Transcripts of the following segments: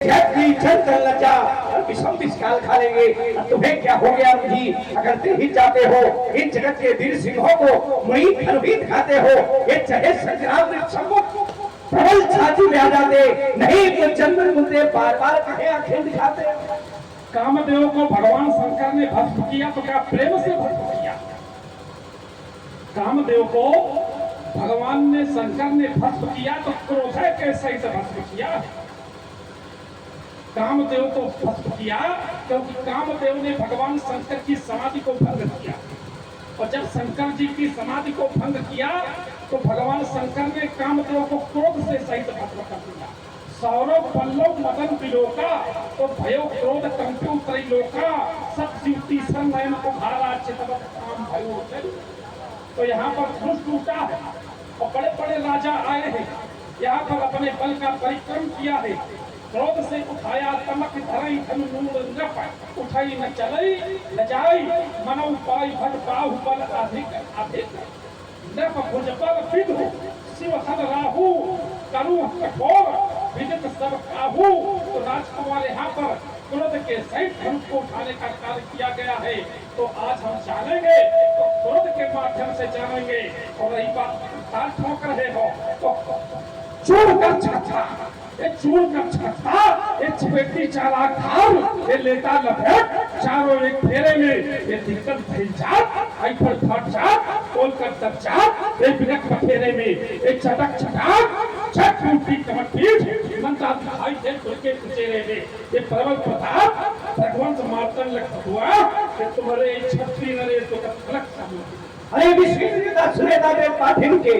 झटकी चल चल लज्जा और विषम विषकाल खा लेंगे। तुम्हें क्या हो गया मुझी, अगर नहीं चाहते हो इन जगत के वीर सिंहों को मुई खरवीत खाते हो। ये चाहे संग्राम में सम्मुख प्रबल छाती में आ जाते, नहीं तो चंद्र मुद्दे बार बार कहे आंखें दिखाते। कामदेव को भगवान शंकर ने भस्म किया तो क्या प्रेम से भस्म किया? कामदेव को भगवान ने शंकर ने भस्म किया तो क्रोध के सही से भस्म किया। कामदेव को भस्म किया क्योंकि कामदेव ने भगवान शंकर की समाधि को भंग किया, और जब शंकर जी की समाधि को भंग किया तो भगवान शंकर ने कामदेव को क्रोध से सहित भस्म कर दिया। सौरभ पल्लव मदन विलोका तो भयो क्रोध कंप्यू त्रैलोका सब जीवती नयन को भारा चितवत काम भयो। तो यहाँ पर धनुष टूटा है और बड़े बड़े राजा आए हैं, यहाँ पर अपने बल का परिक्रम किया है। क्रोध से उठाया तमक धरई धनु मूल नप उठाई न चलई न जाई मनौ पाई भट बाहुबल अधिक अधिक नप भुजबल विधु शिव हन राहु करु कठोर विदित सब काहू। तो राजकुमार यहाँ पर क्रोध के सहित धनुष को उठाने का कार्य किया गया है। तो आज हम जानेंगे तो क्रोध के माध्यम से जानेंगे। और रही बात ताल ठोक रहे हो तो चोर कर छठा, ये चोर का छठा, ये चिपटी चालाक थार, ये लेता लपेट चारों एक फेरे में, ये दिक्कत भइल जात आई पर फट जात बोल कर तब जात ये बिनक पथेरे में, ये चटक छटाक छट टूटी कमर पीठ मंता दिखाई दे तुलके चेहरे में। ये प्रबल प्रताप भगवान से मारतन लग हुआ कि तुम्हारे छत्री नरे तो कलक सामने। अरे विश्वविद्या सुनेता देव पाठिन के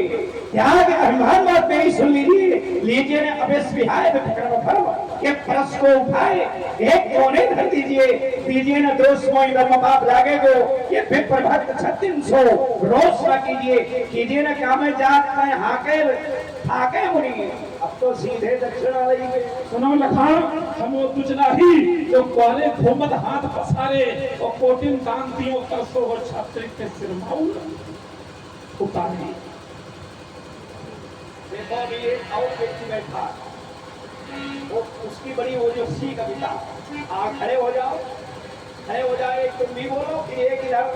यहाँ के अभिमान बात मेरी सुन लीजिए ने अभेश विहाय धर्म ये परस को उठाए एक कोने धर दीजिए न दोष मोई धर्म पाप लागे गो ये विप्र भक्त 3600 रोज न कीजिए न काम जात में हाके मुनि। अब तो सीधे दक्षिण आ रही है। सुनो लखान हम वो तुझ नहीं जो क्वारे घूमत हाथ पसारे और कोटिन दान दियो तरसो और छात्र के सिर माऊ उतारे। देखो अभी एक और व्यक्ति बैठा, वो उसकी बड़ी वो जो सी कविता। खड़े हो जाओ, खड़े हो जाओ, एक तुम भी बोलो फिर एक इधर।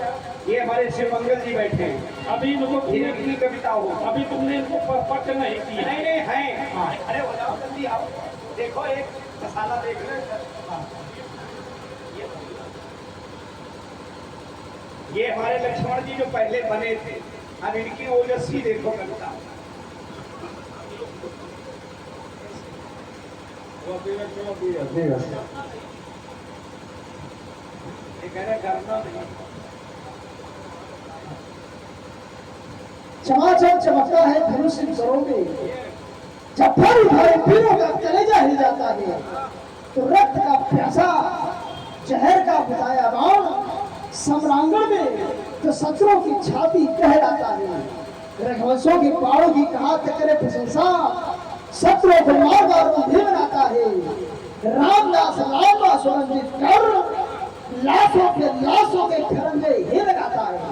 ये हमारे शिव मंगल जी बैठे हैं, अभी इनको की कविता हो। अभी तुमने इनको पट नहीं किया। नहीं नहीं है, हाँ खड़े हो जाओ जल्दी आओ। देखो एक मसाला देख लो। ये हमारे लक्ष्मण जी जो पहले बने थे, अब इनकी ओजस्वी देखो कविता। चमाचम चमकता है धनुष सरों में, जब फर उठाए पीरों का कलेजा हिल जाता है। तो रक्त का प्यासा जहर का बुझाया बाण सम्रांगण में तो शत्रुओं की छाती कहलाता है। रघुवंशों के बाणों की कहा करे प्रशंसा, शत्रुओं को मार मार उन्हें बनाता है। रामदास लामा सुरंजित कर लाशों के खरंजे ही लगाता है।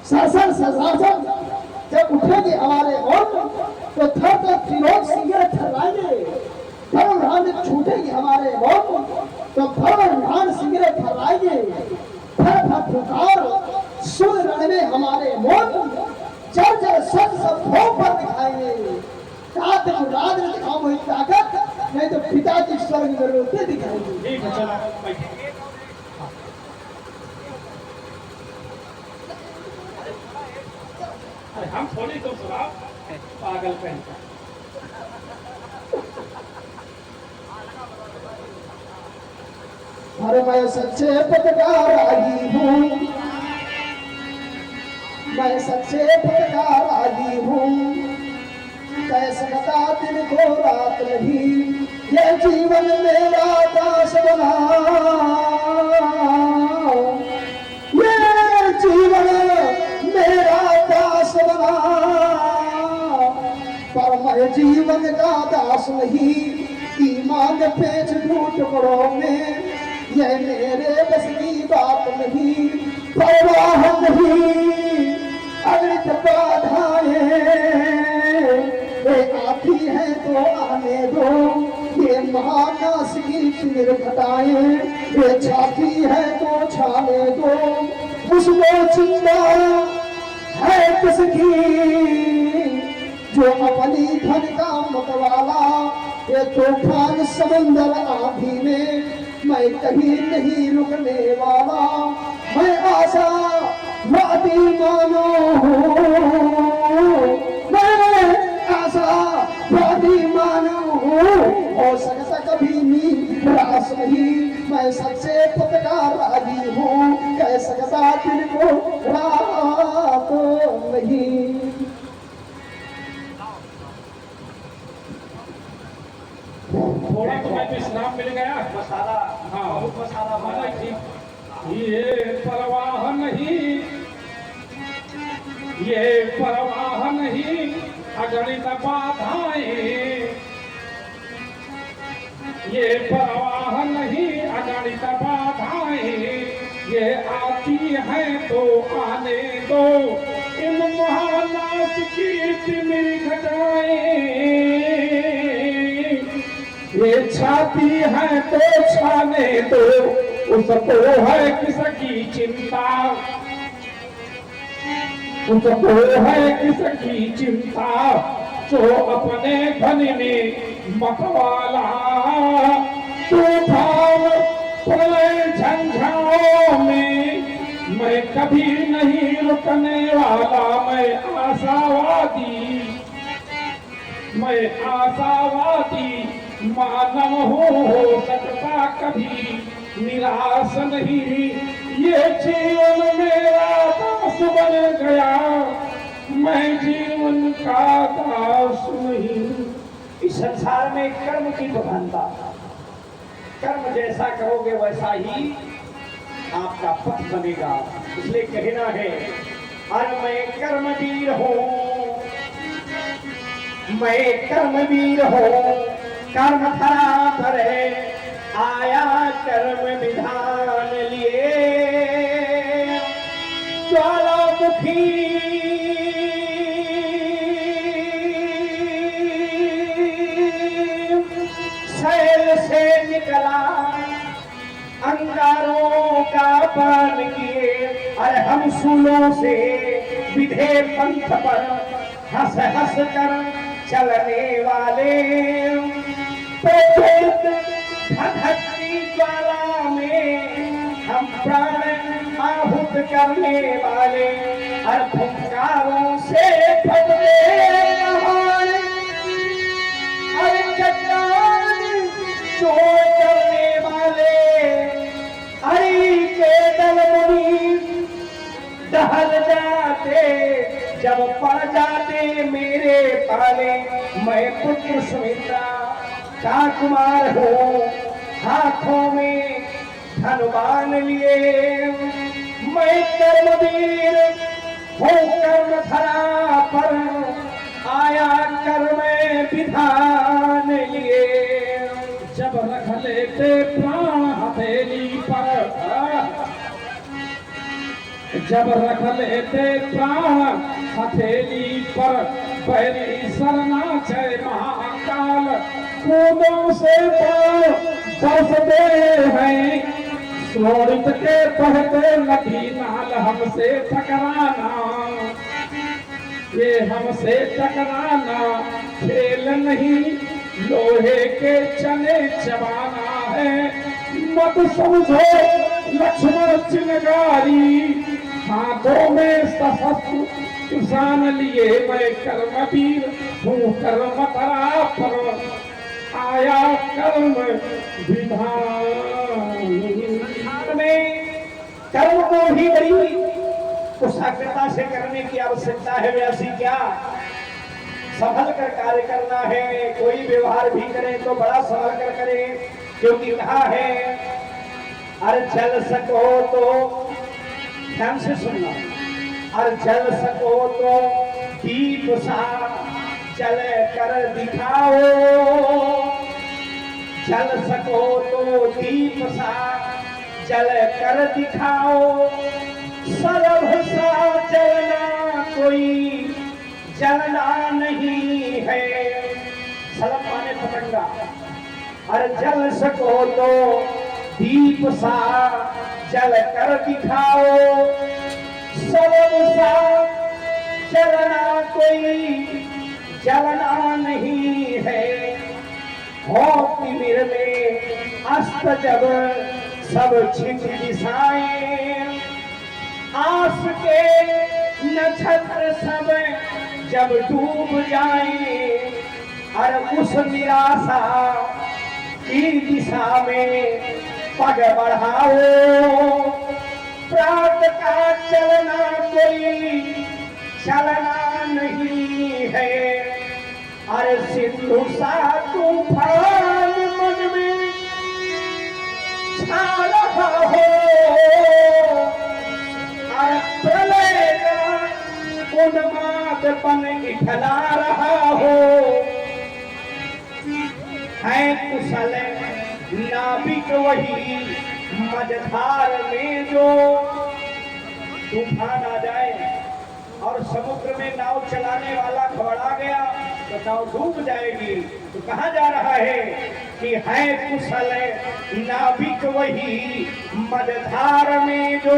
सरसर सरासर जब उठेंगे हमारे ओर तो थर थर त्रिलोक सिंगर थर्राएंगे। धर्म रान छूटेंगे हमारे ओर तो धर्म रान सिंगर थर्राएंगे। थर थर पुकार सुन रण में हमारे मोन जर जर सब सब भोग पर दिखाएंगे। तात राज ने दिखाओ वही ताकत, नहीं तो पिताजी स्वर्ग में रोते दिखाएंगे। ठीक है चलो हम थोड़ी तो सुनाओ पागल पहनता। अरे मैं सच्चे पत्रकार आई हूँ, मैं सच्चे पत्रकार आई हूँ। कैसे बता दिन को रात नहीं, ये जीवन मेरा दास बना, ये जीवन मेरा दास बना। पर मैं जीवन का दास नहीं, ईमान पेच झूठ टुकड़ों में ये मेरे बस की बात नहीं। परवाह नहीं अगणित बाधाएं आती है तो आने दो, ये महानास की फिर घटाए, ये छाती है तो छाने दो, उसको चिंता है किसकी, जो अपनी धन का मतवाला, ये तूफान समंदर आंधी में मैं कहीं नहीं रुकने वाला, मैं आशा वादी मानो हूँ, मैं आशा वादी मानो हूँ, हो सकता कभी निराश नहीं, मैं सबसे पतकार राजी हूँ, कह सकता दिन को रात नहीं। थोड़ा तो मैं विश्राम मिल गया। मसाला, हाँ बहुत मसाला हाँ, भरा। ठीक। ये परवाह नहीं, ये परवाह नहीं अगणित बाधाएं, ये परवाह नहीं अगणित बाधाएं, ये आती है तो आने दो, इन महानाश की तिमिर घटाएं, ये छाती है तो छाने दो, उसको है किसकी चिंता, उसको है किसकी चिंता, जो अपने धन में मतवाला, तूफान प्रलय झंझाओं में मैं कभी नहीं रुकने वाला, मैं आशावादी, मैं आशावादी मानव हूँ, हो सकता कभी निराश नहीं, ये जीवन मेरा दास बन गया, मैं जीवन का दास नहीं। इस संसार में कर्म की प्रधानता, कर्म जैसा करोगे वैसा ही आपका पथ बनेगा, इसलिए कहना है अरे मैं कर्मवीर हूँ, मैं कर्मवीर हूँ, कर्म धरा पर है आया कर्म विधान लिए, ज्वालामुखी शैल से निकला, अंगारों का पान किए, अरे हम सूलों से विधे पंथ पर हंस हंस कर चलने वाले, धधकती ज्वाला में हम प्राण आहुत करने वाले, हर फुंकारों से फटते पहाड़, हर चट्टान चोर करने वाले, हरि के दल मुनि दहल जाते, जब पड़ जाते मेरे पाले, मैं पुत्र सुमित्रा का कुमार हूँ, हाथों में धनुबान लिए, मैं कर्मवीर हूँ, कर्म धरा पर आया कर्म विधान लिए, जब रख लेते प्राण हथेली पर, जब रख लेते प्राण हथेली पर, बैरी सरना जय महाकाल, खूनों से बरसते हैं, शोणित के बहते नदी नाल, हमसे टकराना, ये हमसे टकराना खेल नहीं, लोहे के चने चबाना है, मत समझो लक्ष्मण चिंगारी, हाथों में सशस्त्र किसान लिए, मैं कर्मवीर हूँ, कर्म धरा पर आया कर्म विधान में कर्म को भी बड़ी कुशाग्रता से करने की आवश्यकता है, वैसी क्या संभल कर कार्य करना है, कोई व्यवहार भी करें तो बड़ा संभल कर करें, क्योंकि कहा है अरे चल सको तो, ध्यान से सुनना, अरे चल सको तो दीप सा चल कर दिखाओ, चल सको तो दीप सा चल कर दिखाओ, सरभ सा चलना कोई जलना नहीं है, सलभ माने पतंगा, और जल सको तो दीप सा जल कर दिखाओ, सबब सा जलना कोई जलना नहीं है। हो तिमिर में अस्त जब सब छिप दिशाएं, आस के नक्षत्र सब जब डूब जाए, और उस निराशा की दिशा में पग बढ़ाओ, प्रात का चलना कोई चलना नहीं है। अरे सिंधु सा तूफान मन में छा रहा हो, और प्रलय का उन्मादपन इठला रहा हो। है कुशल नाविक वही मझधार में जो, तूफान आ जाए और समुद्र में नाव चलाने वाला घबरा गया तो नाव डूब जाएगी। तो कहा जा रहा है कि है कुशल नाविक वही मझधार में जो,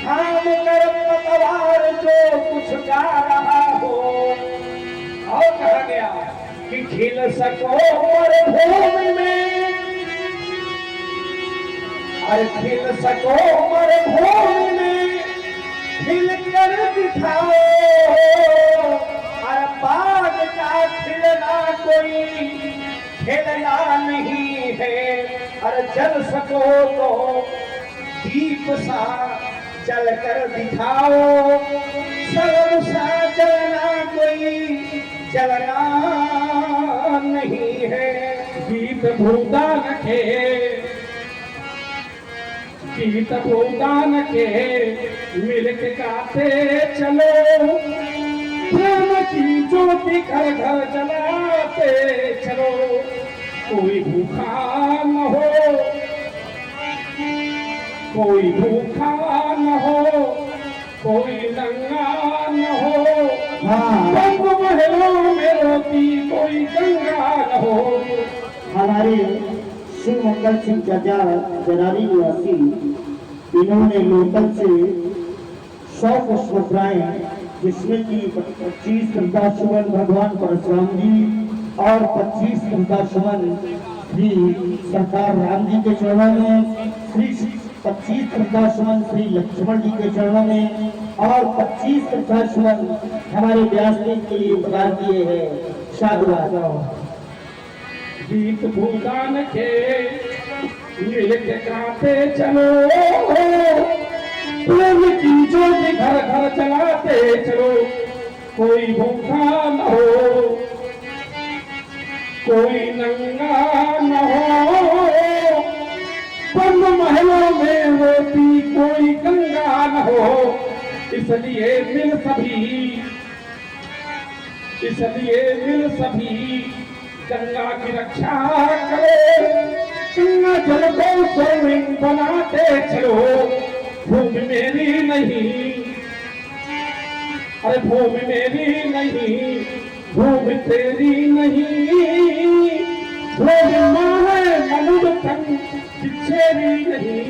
थाम कर पतवार जो कुछ गा रहा हो। और कहा गया कि खिल सको मरुभूमि में, अरे खिल सको मरुभूमि में खिल कर दिखाओ, और बाग का खिलना कोई खिलना नहीं है। और जल सको तो दीप सा जल कर दिखाओ, सबब सा जलना कोई जलना नहीं है। गीत भूदान के, गीत भूदान के मिल के गाते चलो, प्रेम की ज्योति घर घर जलाते चलो। कोई भूखा न हो, कोई भूखा न हो, कोई नंगा न हो, बंद महलों में रोती कोई गंगा न हो। हमारे शिव मंगल सिंह चाचा जरारी निवासी, इन्होंने लोकल से 100 पुष्प लाए, जिसमें कि 25 घंटा सुमन भगवान परशुराम जी और 25 घंटा सुमन श्री सरकार राम जी के चरणों में, 25 घंटा सुमन श्री लक्ष्मण जी के चरणों में, और 25 घंटा सुमन हमारे व्यास जी के लिए प्रदान किए हैं। साधुवाद। गीत भूदान के मिल के गाते चलो, प्रेम की ज्योति घर घर जलाते चलो। कोई भूखा न हो, कोई नंगा न हो, बंद महलों में रोती कोई गंगा न हो। इसलिए मिल सभी गंगा की रक्षा करो, गंगा जल को स्वर्णिम बनाते चलो। भूमि मेरी नहीं, अरे भूमि मेरी नहीं, भूमि तेरी नहीं, भूमि माँ है मनुष्य तन बिछेरी नहीं।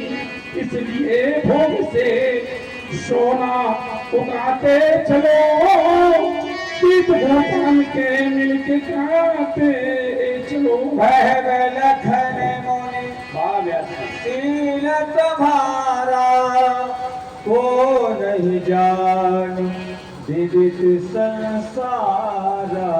इसलिए भूमि से सोना उगाते चलो, गीत भूदान के मिलके गाते चलो। वह लखन मोने शील तुम्हारा को नहीं जान विदित संसारा।